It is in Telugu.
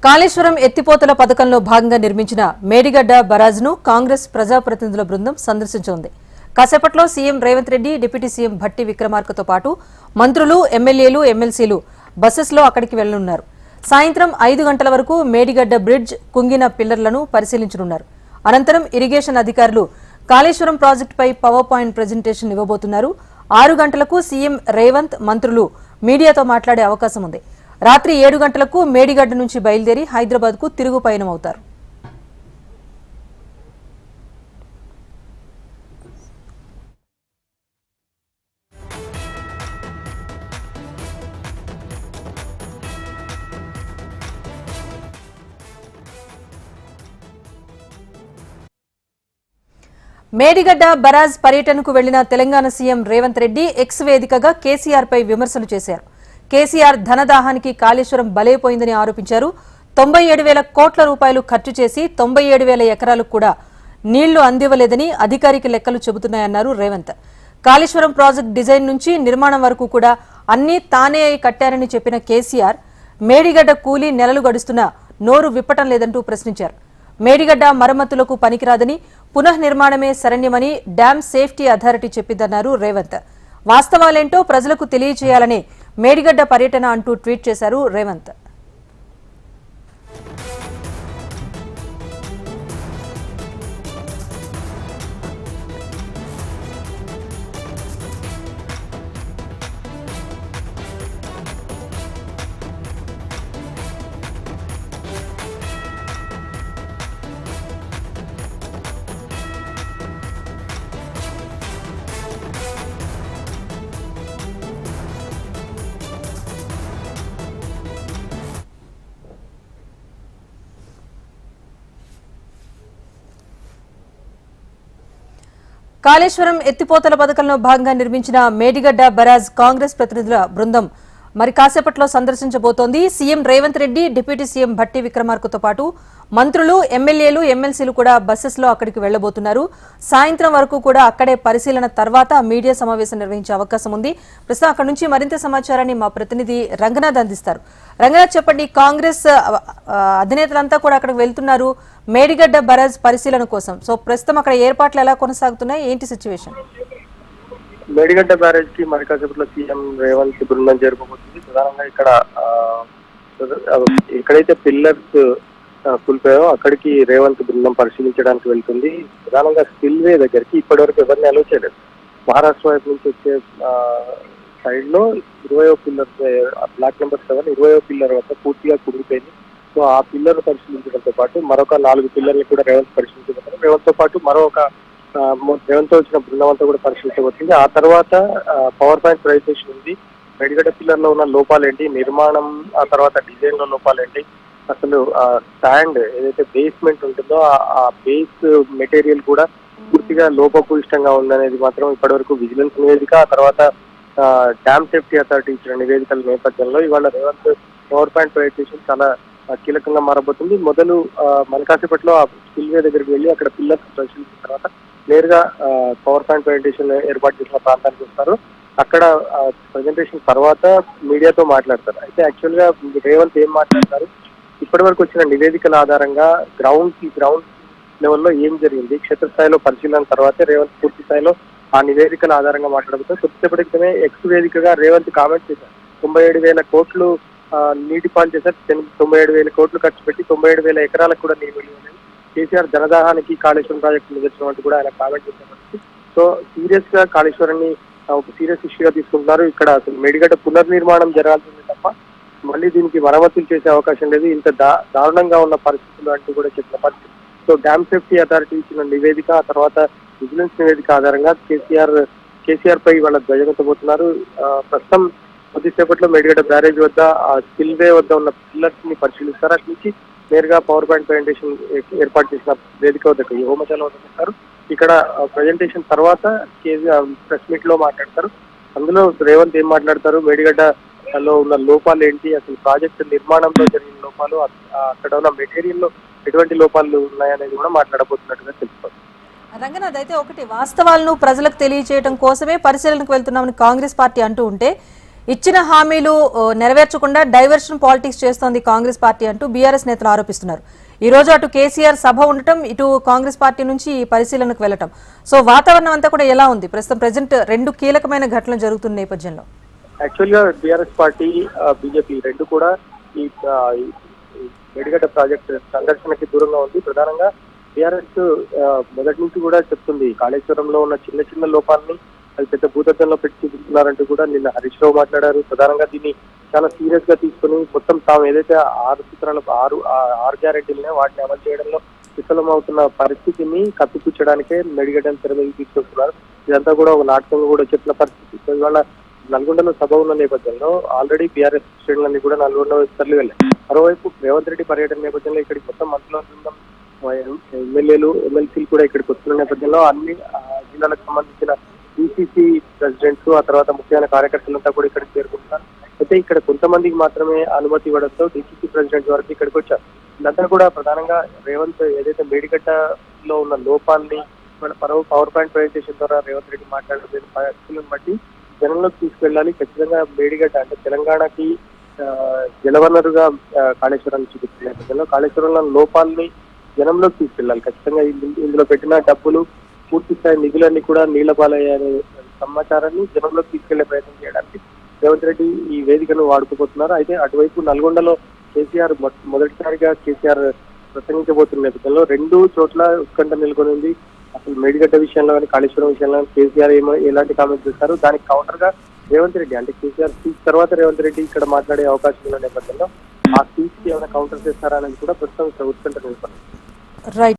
కాళేశ్వరం ఎత్తిపోతల పథకంలో భాగంగా నిర్మించిన మేడిగడ్డ బరాజ్ను కాంగ్రెస్ ప్రజాప్రతినిధుల బృందం సందర్శించనుంది. కాసేపట్లో CM Revanth Reddy, deputy CM Bhatti విక్రమార్కతో పాటు మంత్రులు, ఎమ్మెల్యేలు, ఎమ్మెల్సీలు బస్సెస్లో అక్కడికి వెళ్లనున్నారు. సాయంత్రం 5 గంటల వరకు మేడిగడ్డ బ్రిడ్జ్ కుంగిన పిల్లర్లను పరిశీలించనున్నారు. అనంతరం ఇరిగేషన్ అధికారులు కాళేశ్వరం ప్రాజెక్టుపై పవర్ పాయింట్ ప్రెజెంటేషన్ ఇవ్వబోతున్నారు. 6 గంటలకు సీఎం రేవంత్, మంత్రులు మీడియాతో మాట్లాడే అవకాశం ఉంది. రాత్రి 7 గంటలకు మేడిగడ్డ నుంచి బయలుదేరి హైదరాబాద్కు తిరుగు పయనమవుతారు. మేడిగడ్డ బరాజ్ పర్యటనకు వెళ్లిన తెలంగాణ సీఎం రేవంత్ రెడ్డి ఎక్స్ వేదికగా కేసీఆర్ పై విమర్శలు చేశారు. కేసీఆర్ ధనదాహానికి కాళేశ్వరం బలైపోయిందని ఆరోపించారు. 97,000 కోట్ల రూపాయలు ఖర్చు చేసి 97,000 ఎకరాలకు కూడా నీళ్లు అందివ్వలేదని అధికారిక లెక్కలు చెబుతున్నాయన్నారు రేవంత్. కాళేశ్వరం ప్రాజెక్టు డిజైన్ నుంచి నిర్మాణం వరకు కూడా అన్నీ తానే కట్టారని చెప్పిన కేసీఆర్ మేడిగడ్డ కూలీ నెలలు గడుస్తున్నా నోరు విప్పటం లేదంటూ ప్రశ్నించారు. మేడిగడ్డ మరమ్మతులకు పనికిరాదని, పునఃనిర్మాణమే శరణ్యమని డ్యాం సేఫ్టీ అథారిటీ చెప్పిందన్నారు రేవంత్. వాస్తవాలేంటో ప్రజలకు తెలియజేయాలనే మేడిగడ్డ పర్యటన అంటూ ట్వీట్ చేశారు రేవంత్. కాళేశ్వరం ఎత్తిపోతల పథకంలో భాగంగా నిర్మించిన మేడిగడ్డ బరాజ్ కాంగ్రెస్ ప్రతినిధుల బృందం మరి కాసేపట్లో సందర్శించబోతోంది. CM Revanth Reddy, deputy CM Bhatti విక్రమార్కతో పాటు మంత్రులు, ఎమ్మెల్యేలు, ఎమ్మెల్సీలు కూడా బస్సెస్లో అక్కడికి వెళ్లబోతున్నారు. సాయంత్రం వరకు కూడా అక్కడే పరిశీలన తర్వాత మీడియా సమావేశం నిర్వహించే అవకాశం ఉంది. ప్రస్తుతం అక్కడి నుంచి మరింత సమాచారాన్ని మా ప్రతినిధి రంగనాథ్ అందిస్తారు. రంగనాథ్, చెప్పండి, కాంగ్రెస్ అధినేతలంతా కూడా అక్కడికి వెళ్తున్నారు మేడిగడ్డ బరాజ్ పరిశీలన కోసం. సో ప్రస్తుతం అక్కడ ఏర్పాట్లు ఎలా కొనసాగుతున్నాయి, ఏంటి సిచ్యువేషన్? మేడిగడ్డ బ్యారేజ్ కి మరి కాసేపట్లో సీఎం రేవంత్ బృందం చేరుకోబోతుంది. ప్రధానంగా ఇక్కడ ఎక్కడైతే పిల్లర్స్ కూలిపోయాయో అక్కడికి రేవంత్ బృందం పరిశీలించడానికి వెళ్తుంది. ప్రధానంగా స్పిల్వే దగ్గరికి ఇప్పటివరకు ఎవరిని అలో చేయలేదు. మహారాష్ట్ర వైపు నుంచి వచ్చే సైడ్ లో 20వ పిల్లర్, బ్లాక్ నెంబర్ 7 20వ పిల్లర్ వద్ద పూర్తిగా కుదిరిపోయింది. సో ఆ పిల్లర్ పరిశీలించడంతో పాటు మరొక 4 పిల్లర్లు కూడా రేవంత్ పరిశీలించబోతున్నారు. రేవంత్ తో పాటు రేవంత్ తో వచ్చిన బృందం అంతా కూడా పరిశీలించబోతుంది. ఆ తర్వాత పవర్ పాయింట్ ప్రెజెంటేషన్ ఉంది. మేడిగడ్డ పిల్లర్ లో ఉన్న లోపాలేంటి, నిర్మాణం, ఆ తర్వాత డిజైన్ లో లోపాలేంటి, అసలు స్టాండ్ ఏదైతే బేస్మెంట్ ఉంటుందో ఆ బేస్ మెటీరియల్ కూడా పూర్తిగా లోపభూయిష్టంగా ఉందనేది మాత్రం ఇప్పటివరకు విజిలెన్స్ నివేదిక, ఆ తర్వాత డ్యామ్ సేఫ్టీ అథారిటీ ఇచ్చిన నివేదికల నేపథ్యంలో ఇవాళ రేవంత్ పవర్ పాయింట్ ప్రెజెంటేషన్ చాలా కీలకంగా మారబోతుంది. మొదలు మన కాసేపట్లో ఆ స్పిల్వే దగ్గరికి వెళ్ళి అక్కడ పిల్లర్స్ పరిశీలించిన తర్వాత నేరుగా పవర్ పాయింట్ ప్రెజెంటేషన్ ఏర్పాటు చేసిన ప్రాంతానికి వస్తారు. అక్కడ ప్రెజెంటేషన్ తర్వాత మీడియాతో మాట్లాడతారు. అయితే యాక్చువల్ గా రేవంత్ ఏం మాట్లాడతారు, ఇప్పటి వరకు వచ్చిన నివేదికల ఆధారంగా గ్రౌండ్ లెవెల్లో ఏం జరిగింది, క్షేత్రస్థాయిలో పరిశీలన తర్వాతే రేవంత్ పూర్తి స్థాయిలో ఆ నివేదికల ఆధారంగా మాట్లాడబోతారు. కొద్దిసేపటి క్రితమే ఎక్స్ వేదికగా రేవంత్ కామెంట్ చేశారు. 97,000 కోట్లు నీటి పాలు చేశారు. 97,000 కోట్లు ఖర్చు పెట్టి 97,000 ఎకరాలకు కూడా నీరు వెళ్ళింది. కేసీఆర్ ధనదాహానికి కాళేశ్వరం ప్రాజెక్టు నిదర్శనం అంటూ కూడా ఆయన కామెంట్ చేశారు. సో సీరియస్ గా కాళేశ్వరాన్ని ఒక సీరియస్ ఇష్యూగా తీసుకుంటున్నారు. ఇక్కడ అసలు మేడిగడ్డ పునర్నిర్మాణం జరగాల్సింది తప్ప మళ్ళీ దీనికి మరమ్మతులు చేసే అవకాశం లేదు. ఇంత దారుణంగా ఉన్న పరిస్థితులు అంటూ కూడా చెప్పిన పరిస్థితి. సో డ్యామ్ సేఫ్టీ అథారిటీ ఇచ్చిన నివేదిక, ఆ తర్వాత విజిలెన్స్ నివేదిక ఆధారంగా కేసీఆర్ పై వాళ్ళ ధ్వజమెత్తబోతున్నారు. ప్రస్తుతం కొద్దిసేపట్లో మేడిగడ్డ బ్యారేజ్ వద్ద ఆ స్పిల్వే వద్ద ఉన్న పిల్లర్స్ ని పరిశీలిస్తారు. అటు నుంచి నేరుగా పవర్ పాయింట్ ప్రెజెంటేషన్ ఏర్పాటు చేసిన వేదిక వద్దకు ఈ హోమశాల వద్ద వస్తారు. ఇక్కడ ప్రెజెంటేషన్ తర్వాత ప్రెస్ మీట్ లో మాట్లాడతారు. అందులో రేవంత్ ఏం మాట్లాడతారు, మేడిగడ్డలో ఉన్న లోపాలు ఏంటి, అసలు ప్రాజెక్టు నిర్మాణంలో జరిగిన లోపాలు, అక్కడ ఉన్న మెటీరియల్ లో ఎటువంటి లోపాలు ఉన్నాయనేది కూడా మాట్లాడబోతున్నట్టుగా తెలుసుకోవాలి. రంగనాథ్, అయితే ఒకటి వాస్తవాలను ప్రజలకు తెలియజేయడం కోసమే పరిశీలనకు వెళ్తున్నామని కాంగ్రెస్ పార్టీ అంటూ ఉంటే ఇచ్చిన హామీలు నెరవేర్చకుండా డైవర్షన్ పాలిటిక్స్ చేస్తోంది కాంగ్రెస్ పార్టీ అంటూ బీఆర్ఎస్ నేతలు ఆరోపిస్తున్నారు. ఈ రోజు అటు కేసీఆర్ సభ ఉండటం, ఇటు కాంగ్రెస్ పార్టీ నుంచి పరిశీలనకు వెళ్లటం. సో వాతావరణం అంతా కూడా ఎలా ఉంది ప్రజెంట్ రెండు కీలకమైన ఘటనలు జరుగుతున్న నేపథ్యంలో? యాక్చువల్ గా బీఆర్ఎస్ పార్టీ, బీజేపీ రెండు కూడా ఈ మేడిగడ్డ ప్రాజెక్ట్ సంఘర్షణకి దూరంగా ఉంది. ప్రధానంగా బీఆర్ఎస్ మొదటి నుంచి కూడా చెప్తుంది కాళేశ్వరంలో ఉన్న చిన్న చిన్న లోపాలని అది పెద్ద భూతత్వంలో పెట్టి చూపిస్తున్నారంటూ కూడా నిన్న హరీష్ రావు మాట్లాడారు. ప్రధానంగా దీన్ని చాలా సీరియస్ గా తీసుకుని మొత్తం తాము ఏదైతే 6 సూత్రాలు 6 గ్యారెంటీలనే వాటిని అమలు చేయడంలో విఫలమవుతున్న పరిస్థితిని కప్పిపుచ్చడానికే మేడిగడ్డను తెర మీద తీసుకొస్తున్నారు. ఇదంతా కూడా ఒక నాటకంగా కూడా చెప్పిన పరిస్థితి. ఇవాళ నల్గొండలో సభ ఉన్న నేపథ్యంలో ఆల్రెడీ బీఆర్ఎస్ శ్రేణులన్నీ కూడా నల్గొండ తరలి వెళ్ళాయి. మరోవైపు రేవంత్ రెడ్డి పర్యటన నేపథ్యంలో ఇక్కడికి మొత్తం మంత్రుల బృందం, ఎమ్మెల్యేలు, ఎమ్మెల్సీలు కూడా ఇక్కడికి వస్తున్న నేపథ్యంలో అన్ని జిల్లాలకు సంబంధించిన బీసీసీ ప్రెసిడెంట్స్, ఆ తర్వాత ముఖ్యమైన కార్యకర్తలంతా కూడా ఇక్కడికి చేరుకుంటున్నారు. అయితే ఇక్కడ కొంతమందికి మాత్రమే అనుమతి ఇవ్వడంతో డీసీసీ ప్రెసిడెంట్ వరకు ఇక్కడికి వచ్చారు. ఇదంతా కూడా ప్రధానంగా రేవంత్ ఏదైతే మేడిగడ్డలో ఉన్న లోపాలని మన పవర్ పాయింట్ ప్రజెంటేషన్ ద్వారా రేవంత్ రెడ్డి మాట్లాడిన పరిస్థితులను బట్టి జనంలోకి తీసుకెళ్లాలి. ఖచ్చితంగా మేడిగడ్డ అంటే తెలంగాణకి జలవనరుగా కాళేశ్వరాన్ని చూపిస్తున్న నేపథ్యంలో కాళేశ్వరంలో లోపాలని జనంలోకి తీసుకెళ్లాలి. ఖచ్చితంగా ఇందులో పెట్టిన డబ్బులు పూర్తి స్థాయి నిధులన్నీ కూడా నీళ్ల పాలయ్యనే సమాచారాన్ని జనంలోకి తీసుకెళ్లే ప్రయత్నం చేయడానికి రేవంత్ రెడ్డి ఈ వేదికను వాడుకోబోతున్నారు. అయితే అటువైపు నల్గొండలో కేసీఆర్ మొదటిసారిగా కేసీఆర్ ప్రసంగించబోతున్న నేపథ్యంలో రెండు చోట్ల ఉత్కంఠ నెలకొని ఉంది. అసలు మేడిగడ్డ విషయంలో కానీ కాళేశ్వరం విషయంలో కేసీఆర్ ఎలాంటి కామెంట్స్ చేస్తారు, దానికి కౌంటర్ గా రేవంత్ రెడ్డి అంటే కేసీఆర్ స్పీచ్ తర్వాత రేవంత్ రెడ్డి ఇక్కడ మాట్లాడే అవకాశం ఉన్న నేపథ్యంలో ఆ స్పీచ్ కి ఏమైనా కౌంటర్ చేస్తారా అనేది కూడా ప్రస్తుతం ఉత్కంఠ నెలకొంది. రైట్.